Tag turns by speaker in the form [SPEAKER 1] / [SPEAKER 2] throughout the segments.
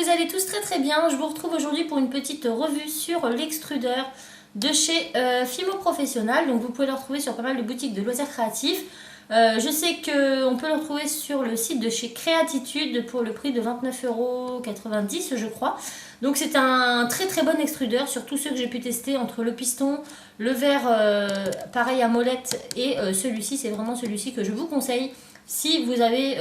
[SPEAKER 1] vous allez tous très bien. Je vous retrouve aujourd'hui pour une petite revue sur l'extrudeur de chez Fimo Professional. Donc vous pouvez le retrouver sur pas mal de boutiques de loisirs créatifs. Je sais qu'on peut le retrouver sur le site de chez Créatitude pour le prix de 29,90 € je crois. Donc c'est un très bon extrudeur sur tous ceux que j'ai pu tester entre le piston, le verre pareil à molette et celui-ci. C'est vraiment celui-ci que je vous conseille si vous avez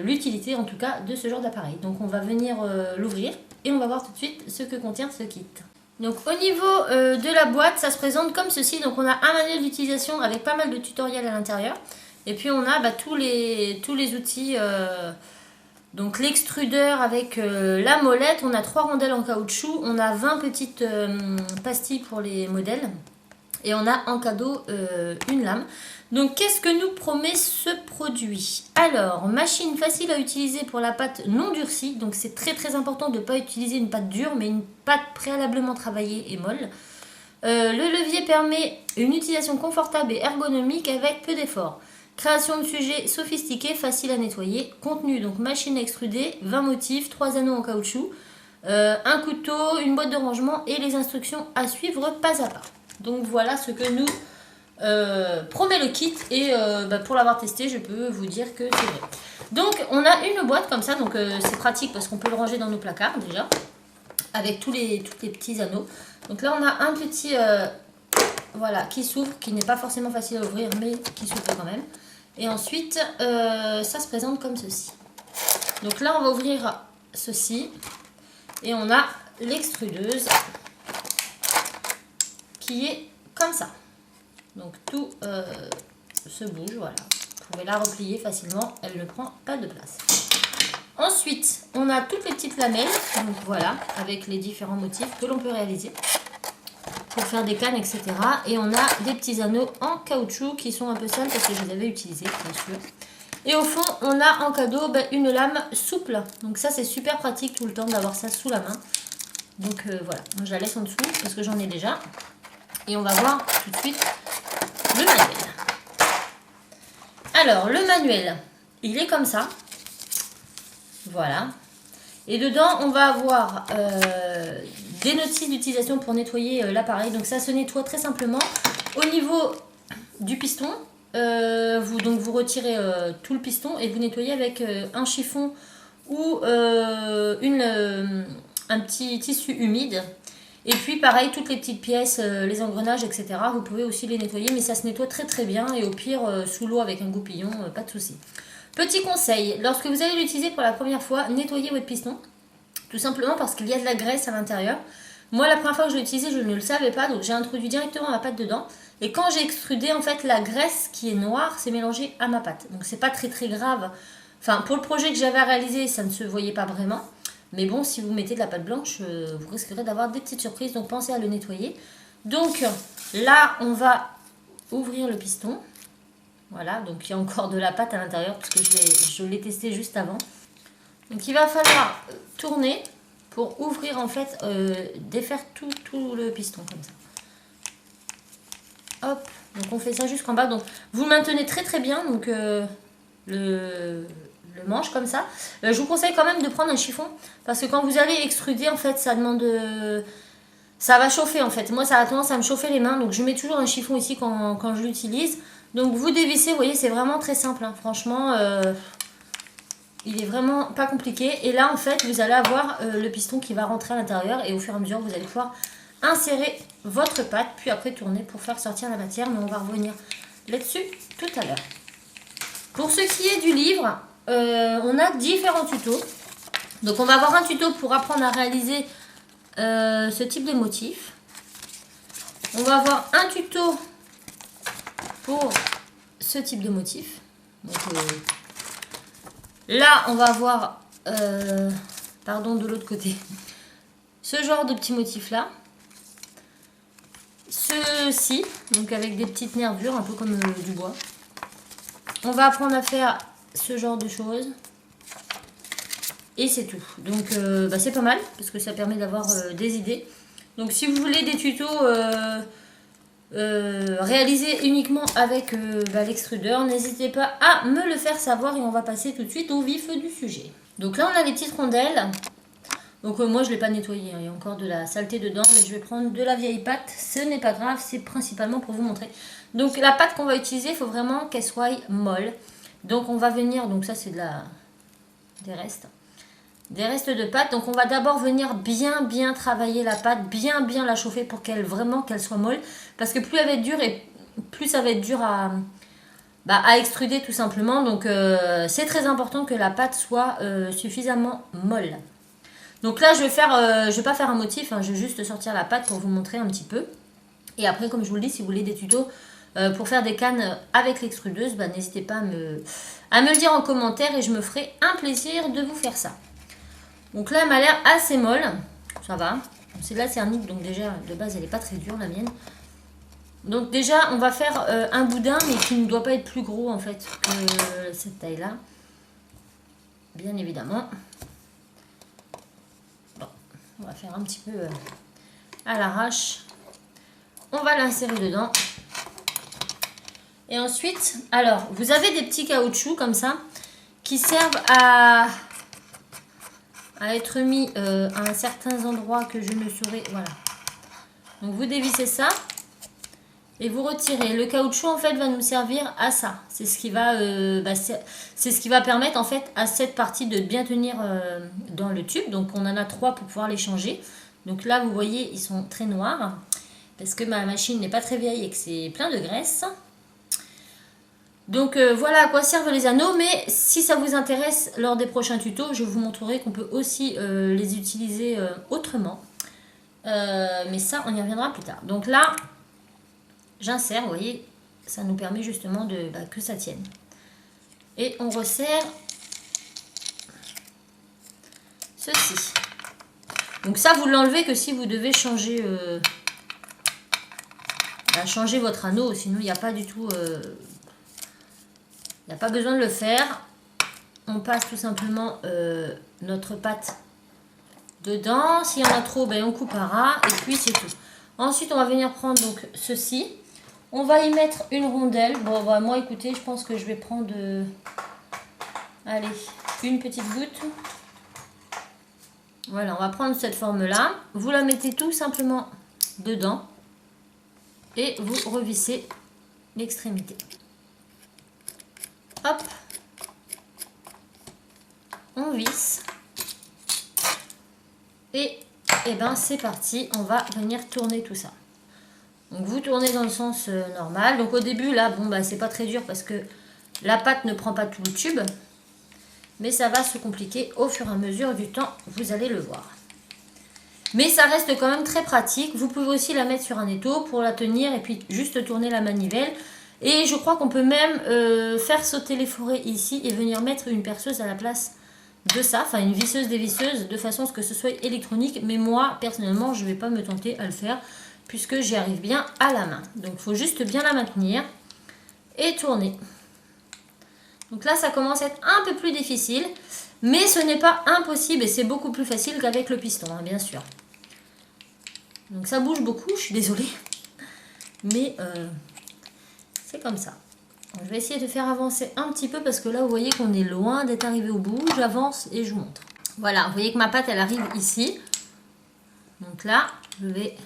[SPEAKER 1] l'utilité en tout cas de ce genre d'appareil. Donc on va venir l'ouvrir et on va voir tout de suite ce que contient ce kit. Donc au niveau de la boîte, ça se présente comme ceci. Donc on a un manuel d'utilisation avec pas mal de tutoriels à l'intérieur. Et puis on a tous les outils, donc l'extrudeur avec la molette. On a 3 rondelles en caoutchouc, on a 20 petites pastilles pour les modèles. Et on a en cadeau une lame. Donc qu'est-ce que nous promet ce produit? Alors, machine facile à utiliser pour la pâte non durcie. Donc c'est très important de ne pas utiliser une pâte dure, mais une pâte préalablement travaillée et molle. Le levier permet une utilisation confortable et ergonomique avec peu d'efforts. Création de sujets sophistiqués, facile à nettoyer. Contenu, donc machine à extruder, 20 motifs, 3 anneaux en caoutchouc, un couteau, une boîte de rangement et les instructions à suivre pas à pas. Donc voilà ce que nous promet le kit et pour l'avoir testé je peux vous dire que c'est vrai. Donc on a une boîte comme ça, donc c'est pratique parce qu'on peut le ranger dans nos placards déjà avec tous les petits anneaux. Donc là on a un petit voilà qui s'ouvre, qui n'est pas forcément facile à ouvrir mais qui s'ouvre quand même. Et ensuite ça se présente comme ceci. Donc là on va ouvrir ceci et on a l'extrudeuse qui est comme ça. Donc tout se bouge, voilà. Vous pouvez la replier facilement, elle ne prend pas de place. Ensuite, on a toutes les petites lamelles, donc voilà, avec les différents motifs que l'on peut réaliser pour faire des cannes, etc. Et on a des petits anneaux en caoutchouc qui sont un peu sales parce que je les avais utilisés, bien sûr. Et au fond, on a en cadeau une lame souple. Donc ça, c'est super pratique tout le temps d'avoir ça sous la main. Donc voilà, moi, je la laisse en dessous parce que j'en ai déjà. Et on va voir tout de suite le manuel. Alors, le manuel, il est comme ça. Voilà. Et dedans, on va avoir des notices d'utilisation pour nettoyer l'appareil. Donc, ça se nettoie très simplement. Au niveau du piston, vous retirez tout le piston et vous nettoyez avec un chiffon ou un petit tissu humide. Et puis pareil, toutes les petites pièces, les engrenages, etc. Vous pouvez aussi les nettoyer, mais ça se nettoie très bien. Et au pire, sous l'eau avec un goupillon, pas de souci. Petit conseil, lorsque vous allez l'utiliser pour la première fois, nettoyez votre piston. Tout simplement parce qu'il y a de la graisse à l'intérieur. Moi, la première fois que je l'ai utilisé, je ne le savais pas. Donc j'ai introduit directement ma pâte dedans. Et quand j'ai extrudé, en fait, la graisse qui est noire s'est mélangée à ma pâte. Donc c'est pas très grave. Enfin, pour le projet que j'avais réalisé, ça ne se voyait pas vraiment. Mais bon, si vous mettez de la pâte blanche, vous risquerez d'avoir des petites surprises. Donc pensez à le nettoyer. Donc là, on va ouvrir le piston. Voilà, donc il y a encore de la pâte à l'intérieur parce que je l'ai testé juste avant. Donc il va falloir tourner pour ouvrir en fait, défaire tout le piston comme ça. Hop, donc on fait ça jusqu'en bas. Donc vous le maintenez très bien. Donc le manche comme ça. Je vous conseille quand même de prendre un chiffon parce que quand vous allez extruder en fait ça demande ça va chauffer en fait. Moi ça a tendance à me chauffer les mains donc je mets toujours un chiffon ici quand je l'utilise. Donc vous dévissez, vous voyez c'est vraiment très simple hein. Franchement il est vraiment pas compliqué et là en fait vous allez avoir le piston qui va rentrer à l'intérieur et au fur et à mesure vous allez pouvoir insérer votre pâte puis après tourner pour faire sortir la matière, mais on va revenir là-dessus tout à l'heure. Pour ce qui est du livre, on a différents tutos. Donc on va avoir un tuto pour apprendre à réaliser ce type de motif. On va avoir un tuto pour ce type de motif. Donc, là on va avoir de l'autre côté ce genre de petit motif là. Ceci, donc avec des petites nervures un peu comme du bois. On va apprendre à faire ce genre de choses. Et c'est tout. Donc c'est pas mal parce que ça permet d'avoir des idées. Donc si vous voulez des tutos réalisés uniquement avec l'extrudeur, n'hésitez pas à me le faire savoir et on va passer tout de suite au vif du sujet. Donc là on a des petites rondelles. Donc moi je ne l'ai pas nettoyé, hein. Il y a encore de la saleté dedans, mais je vais prendre de la vieille pâte. Ce n'est pas grave, c'est principalement pour vous montrer. Donc la pâte qu'on va utiliser, il faut vraiment qu'elle soit molle. Donc on va venir, donc ça c'est des restes. Des restes de pâte. Donc on va d'abord venir bien travailler la pâte, bien la chauffer pour qu'elle soit molle. Parce que plus elle va être dure et plus ça va être dur à extruder tout simplement. Donc c'est très important que la pâte soit suffisamment molle. Donc là je vais pas faire un motif, hein, je vais juste sortir la pâte pour vous montrer un petit peu. Et après, comme je vous le dis, si vous voulez des tutos pour faire des cannes avec l'extrudeuse, bah, n'hésitez pas à me le dire en commentaire et je me ferai un plaisir de vous faire ça. Donc là elle m'a l'air assez molle, ça va. C'est de la céramique, donc déjà de base elle n'est pas très dure la mienne. Donc déjà on va faire un boudin, mais qui ne doit pas être plus gros en fait que cette taille là. Bien évidemment. Bon, on va faire un petit peu à l'arrache. On va l'insérer dedans. Et ensuite, alors vous avez des petits caoutchoucs comme ça qui servent à être mis à certains endroits que je ne saurais. Voilà. Donc vous dévissez ça et vous retirez. Le caoutchouc en fait va nous servir à ça. C'est ce qui va, c'est ce qui va permettre en fait à cette partie de bien tenir dans le tube. Donc on en a 3 pour pouvoir les changer. Donc là vous voyez ils sont très noirs parce que ma machine n'est pas très vieille et que c'est plein de graisse. Donc voilà à quoi servent les anneaux, mais si ça vous intéresse lors des prochains tutos, je vous montrerai qu'on peut aussi les utiliser autrement. Mais ça, on y reviendra plus tard. Donc là, j'insère, vous voyez, ça nous permet justement que ça tienne. Et on resserre ceci. Donc ça, vous l'enlevez que si vous devez changer, changer votre anneau, sinon il n'y a pas du tout... il n'y a pas besoin de le faire. On passe tout simplement notre pâte dedans. S'il y en a trop, ben, on coupera. Et puis c'est tout. Ensuite, on va venir prendre donc ceci. On va y mettre une rondelle. Bon, bah, moi, écoutez, je pense que je vais prendre... allez, une petite goutte. Voilà, on va prendre cette forme-là. Vous la mettez tout simplement dedans. Et vous revissez l'extrémité. Hop, on visse et ben c'est parti, on va venir tourner tout ça. Donc vous tournez dans le sens normal. Donc au début là, bon bah c'est pas très dur parce que la pâte ne prend pas tout le tube, mais ça va se compliquer au fur et à mesure du temps, vous allez le voir. Mais ça reste quand même très pratique. Vous pouvez aussi la mettre sur un étau pour la tenir et puis juste tourner la manivelle. Et je crois qu'on peut même faire sauter les forêts ici et venir mettre une perceuse à la place de ça. Enfin, une visseuse dévisseuse de façon à ce que ce soit électronique. Mais moi, personnellement, je ne vais pas me tenter à le faire puisque j'y arrive bien à la main. Donc, il faut juste bien la maintenir et tourner. Donc là, ça commence à être un peu plus difficile. Mais ce n'est pas impossible et c'est beaucoup plus facile qu'avec le piston, hein, bien sûr. Donc ça bouge beaucoup, je suis désolée. Mais... c'est comme ça. Je vais essayer de faire avancer un petit peu parce que là, vous voyez qu'on est loin d'être arrivé au bout. J'avance et je vous montre. Voilà, vous voyez que ma pâte, elle arrive ici. Donc là, je vais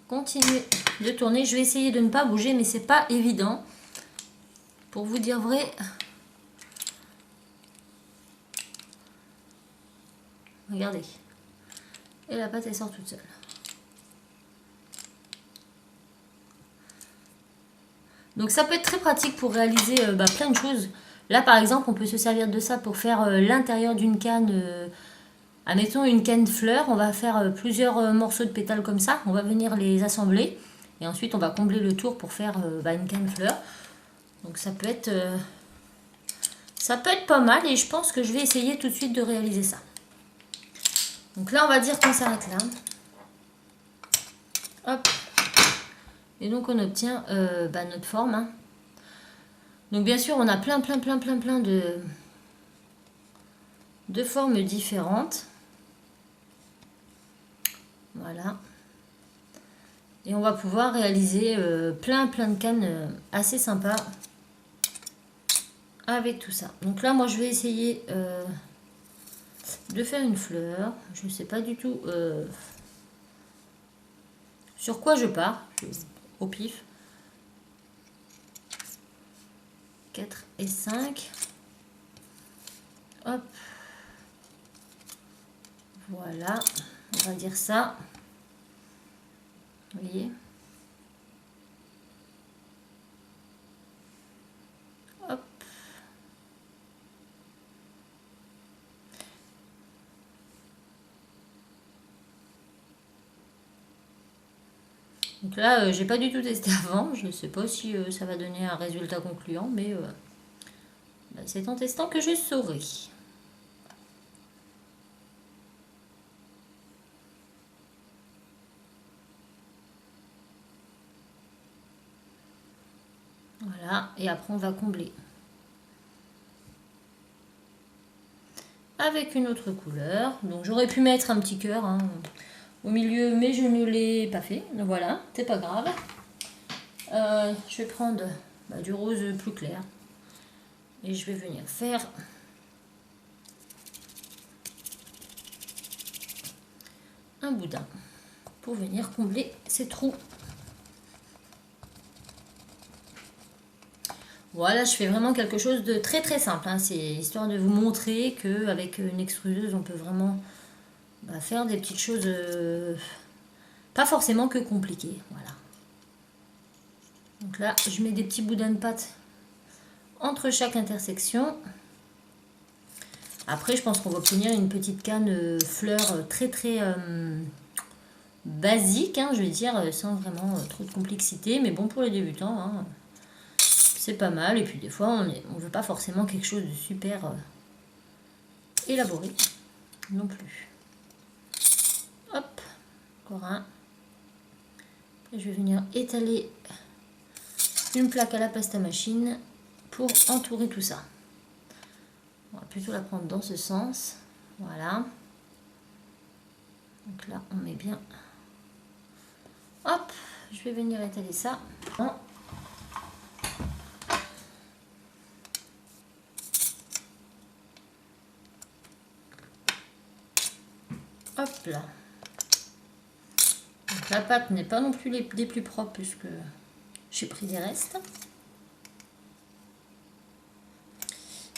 [SPEAKER 1] continuer de tourner. Je vais essayer de ne pas bouger, mais c'est pas évident. Pour vous dire vrai. Regardez. Et la pâte, elle sort toute seule. Donc ça peut être très pratique pour réaliser plein de choses. Là par exemple on peut se servir de ça pour faire l'intérieur d'une canne. Admettons une canne fleur, on va faire plusieurs morceaux de pétales comme ça. On va venir les assembler. Et ensuite on va combler le tour pour faire une canne fleur. Donc ça peut être pas mal et je pense que je vais essayer tout de suite de réaliser ça. Donc là on va dire qu'on s'arrête là. Hop. Et donc on obtient notre forme. Hein. Donc bien sûr on a plein de formes différentes. Voilà. Et on va pouvoir réaliser plein de cannes assez sympas avec tout ça. Donc là moi je vais essayer de faire une fleur. Je ne sais pas du tout sur quoi je pars, au pif. 4 et 5. Hop. Voilà, on va dire ça. Vous voyez? Hop. Donc là, j'ai pas du tout testé avant. Je ne sais pas si ça va donner un résultat concluant, mais c'est en testant que je saurai. Voilà, et après on va combler avec une autre couleur. Donc j'aurais pu mettre un petit cœur au milieu, mais je ne l'ai pas fait. Donc voilà, c'est pas grave. Je vais prendre du rose plus clair et je vais venir faire un boudin pour venir combler ces trous. Voilà, je fais vraiment quelque chose de très très simple. C'est histoire de vous montrer qu'avec une extrudeuse, on peut vraiment faire des petites choses pas forcément que compliquées. Voilà. Donc là, je mets des petits boudins de pâte entre chaque intersection. Après, je pense qu'on va obtenir une petite canne fleur très très basique, je vais dire, sans vraiment trop de complexité. Mais bon, pour les débutants, c'est pas mal. Et puis des fois, on veut pas forcément quelque chose de super élaboré non plus. Hop, encore un. Et je vais venir étaler une plaque à la pasta machine pour entourer tout ça. On va plutôt la prendre dans ce sens. Voilà. Donc là, on met bien. Hop, je vais venir étaler ça. Hop là. Donc la pâte n'est pas non plus des plus propres puisque j'ai pris des restes.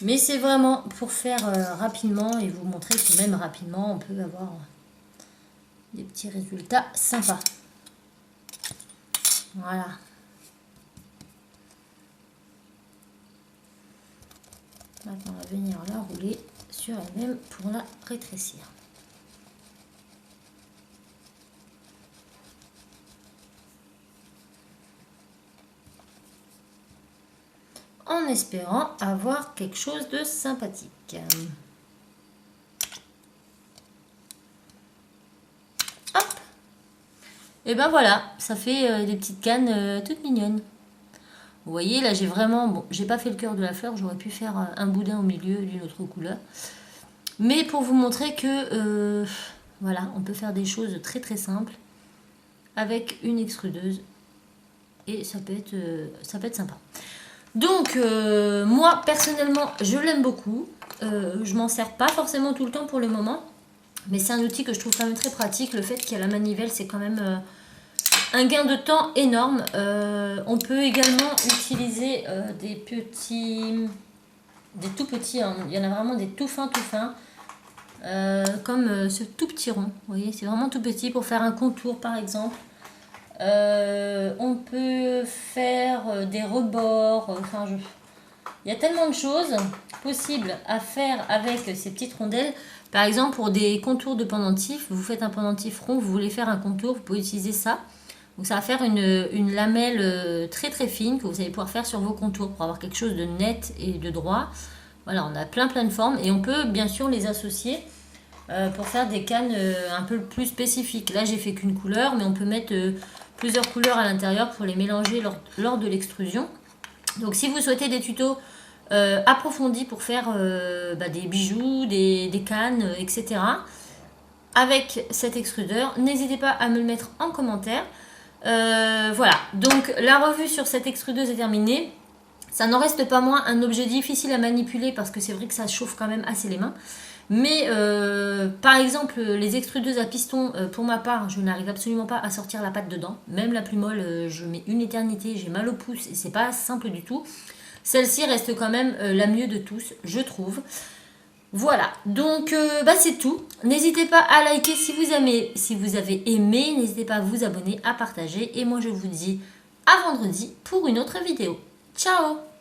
[SPEAKER 1] Mais c'est vraiment pour faire rapidement et vous montrer que même rapidement on peut avoir des petits résultats sympas. Voilà. Maintenant on va venir la rouler sur elle-même pour la rétrécir. En espérant avoir quelque chose de sympathique. Hop. Et ben voilà, ça fait des petites cannes toutes mignonnes. Vous voyez, là j'ai vraiment... Bon, j'ai pas fait le cœur de la fleur, j'aurais pu faire un boudin au milieu d'une autre couleur. Mais pour vous montrer que, voilà, on peut faire des choses très très simples avec une extrudeuse. Et ça peut être sympa. Donc, moi, personnellement, je l'aime beaucoup. Je m'en sers pas forcément tout le temps pour le moment. Mais c'est un outil que je trouve quand même très pratique. Le fait qu'il y a la manivelle, c'est quand même un gain de temps énorme. On peut également utiliser des tout petits. Il y en a vraiment des tout fins, comme ce tout petit rond. Vous voyez, c'est vraiment tout petit pour faire un contour, par exemple. On peut faire des rebords, il y a tellement de choses possibles à faire avec ces petites rondelles. Par exemple, pour des contours de pendentif, vous faites un pendentif rond, vous voulez faire un contour, vous pouvez utiliser ça. Donc ça va faire une lamelle très très fine que vous allez pouvoir faire sur vos contours pour avoir quelque chose de net et de droit. Voilà, on a plein de formes et on peut bien sûr les associer pour faire des cannes un peu plus spécifiques. Là, j'ai fait qu'une couleur, mais on peut mettre plusieurs couleurs à l'intérieur pour les mélanger lors de l'extrusion. Donc si vous souhaitez des tutos approfondis pour faire des bijoux, des cannes, etc. avec cet extrudeur, n'hésitez pas à me le mettre en commentaire. Voilà, donc la revue sur cette extrudeuse est terminée. Ça n'en reste pas moins un objet difficile à manipuler parce que c'est vrai que ça chauffe quand même assez les mains. Mais par exemple, les extrudeuses à piston, pour ma part, je n'arrive absolument pas à sortir la pâte dedans. Même la plus molle, je mets une éternité, j'ai mal au pouce et c'est pas simple du tout. Celle-ci reste quand même la mieux de tous, je trouve. Voilà, donc c'est tout. N'hésitez pas à liker si vous avez aimé. N'hésitez pas à vous abonner, à partager. Et moi, je vous dis à vendredi pour une autre vidéo. Ciao!